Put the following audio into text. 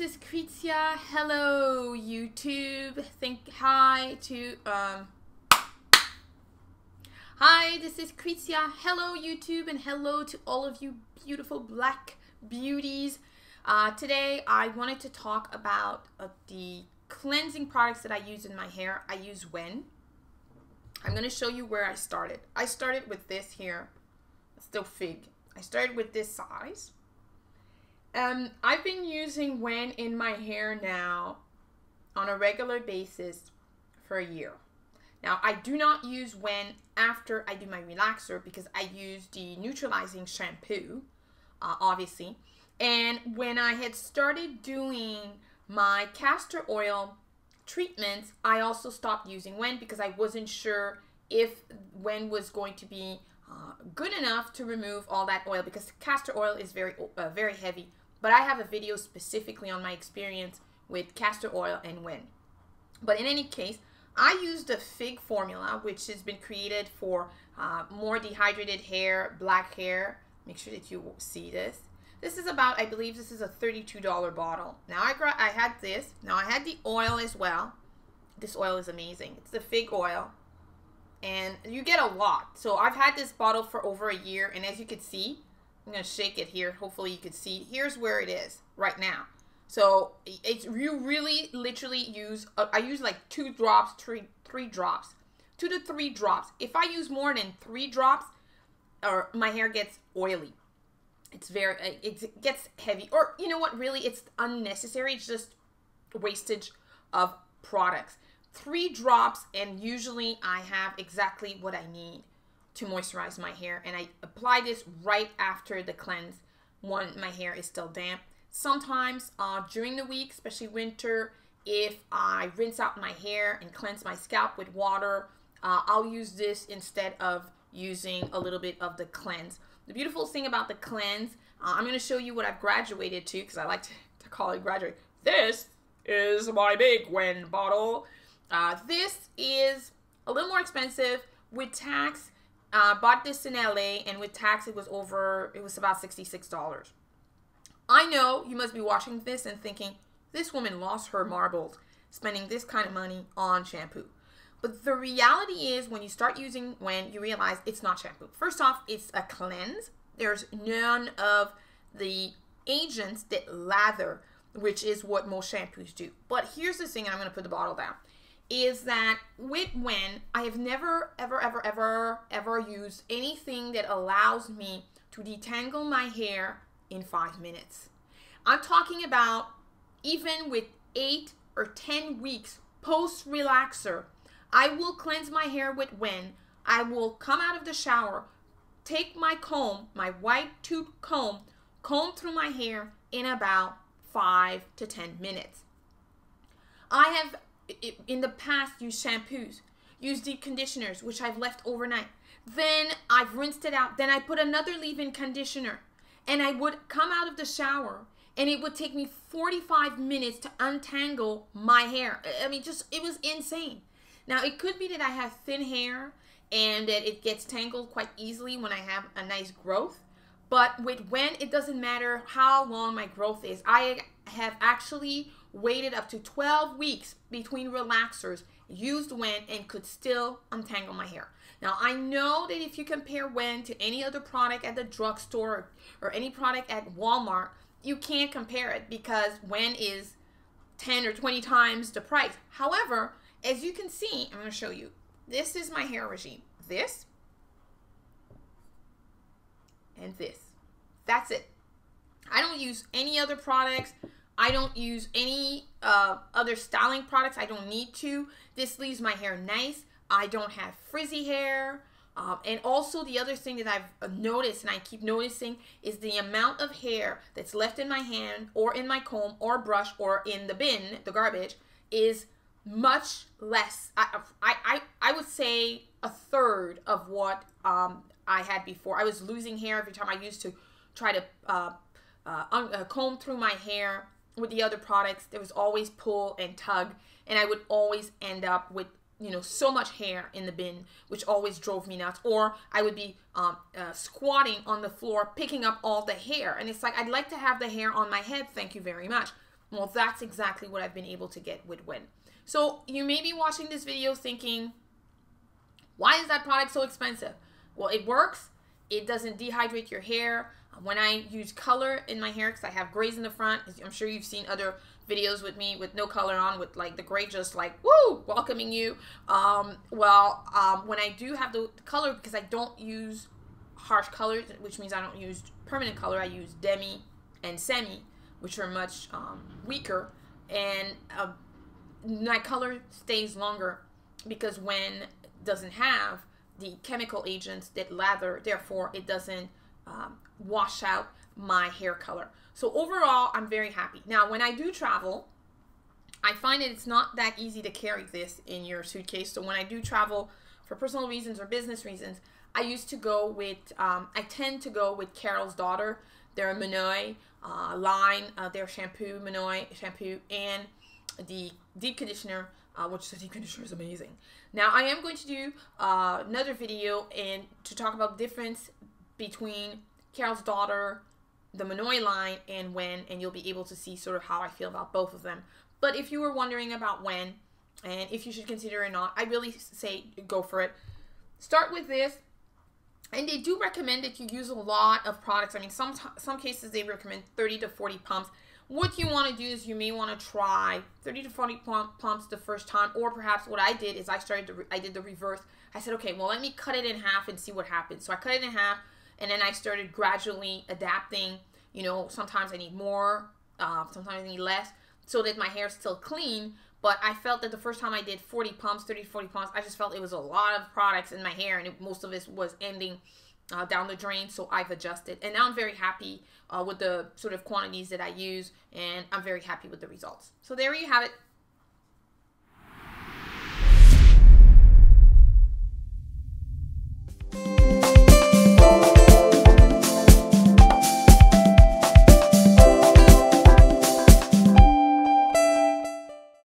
this is Krizia. Hello, YouTube. Hi, this is Krizia. Hello, YouTube, and hello to all of you beautiful black beauties. Today, I wanted to talk about the cleansing products that I use in my hair. I use WEN. I'm going to show you where I started. I started with this here. It's still Fig. I started with this size. I've been using WEN in my hair now on a regular basis for a year. Now, I do not use WEN after I do my relaxer because I use the neutralizing shampoo, obviously. And when I had started doing my castor oil treatments, I also stopped using WEN because I wasn't sure if WEN was going to be good enough to remove all that oil, because castor oil is very heavy. But I have a video specifically on my experience with castor oil and WEN. But in any case, I use the Fig formula, which has been created for more dehydrated hair, black hair. Make sure that you see this. This is about, I believe this is a $32 bottle. Now I had this. Now I had the oil as well. This oil is amazing. It's the Fig oil. And you get a lot. So I've had this bottle for over a year. And as you can see, I'm going to shake it here. Hopefully you can see. Here's where it is right now. So it's, you really literally use, I use like 2 drops, 3 drops. 2 to 3 drops. If I use more than 3 drops, or my hair gets oily. It gets heavy. Or you know what, really it's unnecessary. It's just wastage of products. 3 drops and usually I have exactly what I need to moisturize my hair, and I apply this right after the cleanse when my hair is still damp. Sometimes during the week, especially winter, if I rinse out my hair and cleanse my scalp with water, I'll use this instead of using a little bit of the cleanse. The beautiful thing about the cleanse, I'm going to show you what I've graduated to, because I like to call it graduate. This is my big WEN bottle. This is a little more expensive with tax. Bought this in LA, and with tax it was about $66. I know you must be watching this and thinking, this woman lost her marbles spending this kind of money on shampoo. But the reality is, when you start using WEN, you realize it's not shampoo. First off, it's a cleanse. There's none of the agents that lather, which is what most shampoos do. But here's the thing, and I'm going to put the bottle down, is that with WEN, I have never, ever used anything that allows me to detangle my hair in 5 minutes. I'm talking about even with 8 or 10 weeks post-relaxer, I will cleanse my hair with WEN. I will come out of the shower, take my comb, my white tooth comb through my hair in about 5 to 10 minutes. I have in the past used shampoos, used deep conditioners, which I've left overnight. Then I've rinsed it out. Then I put another leave-in conditioner, and I would come out of the shower, and it would take me 45 minutes to untangle my hair. I mean, it was insane. Now, it could be that I have thin hair and that it gets tangled quite easily when I have a nice growth. But with WEN, it doesn't matter how long my growth is. I have actually waited up to 12 weeks between relaxers, used WEN, and could still untangle my hair. Now, I know that if you compare WEN to any other product at the drugstore or any product at Walmart, you can't compare it because WEN is 10 or 20 times the price. However, as you can see, I'm going to show you. This is my hair regime. This and this. That's it. I don't use any other products. I don't use any other styling products. I don't need to. This leaves my hair nice. I don't have frizzy hair. And also the other thing that I've noticed, and I keep noticing, is the amount of hair that's left in my hand or in my comb or brush or in the bin, the garbage, is much less. I would say a third of what I had before. I was losing hair every time I used to try to comb through my hair with the other products. There was always pull and tug, and I would always end up with, you know, so much hair in the bin, which always drove me nuts. Or I would be squatting on the floor picking up all the hair, and it's like, I'd like to have the hair on my head, thank you very much. Well, that's exactly what I've been able to get with WEN. So you may be watching this video thinking, why is that product so expensive? Well, it works. It doesn't dehydrate your hair. When I use color in my hair, because I have grays in the front, I'm sure you've seen other videos with me with no color on, with like the gray just like, woo, welcoming you. When I do have the color, because I don't use harsh colors, which means I don't use permanent color, I use demi and semi, which are much weaker, and my color stays longer because WEN doesn't have the chemical agents that lather, therefore it doesn't wash out my hair color. So overall, I'm very happy. Now, when I do travel, I find that it's not that easy to carry this in your suitcase. So when I do travel for personal reasons or business reasons, I used to go with, I tend to go with Carol's Daughter, their Manoy line, their shampoo, Manoy shampoo, and the deep conditioner, which the deep conditioner is amazing. Now, I am going to do another video and to talk about the difference between Carol's Daughter, the Manoy line, and WEN, and you'll be able to see sort of how I feel about both of them. But if you were wondering about WEN and if you should consider it or not, I really say go for it. Start with this. And they do recommend that you use a lot of products. I mean, some cases they recommend 30 to 40 pumps. What you want to do is you may want to try 30 to 40 pumps the first time, or perhaps what I did is I did the reverse. I said, okay, well, let me cut it in half and see what happens. So I cut it in half, and then I started gradually adapting. You know, sometimes I need more, sometimes I need less, so that my hair's still clean. But I felt that the first time I did 40 pumps, 30 to 40 pumps, I just felt it was a lot of products in my hair, and most of it was ending down the drain, so I've adjusted. And now I'm very happy with the sort of quantities that I use, and I'm very happy with the results. So there you have it.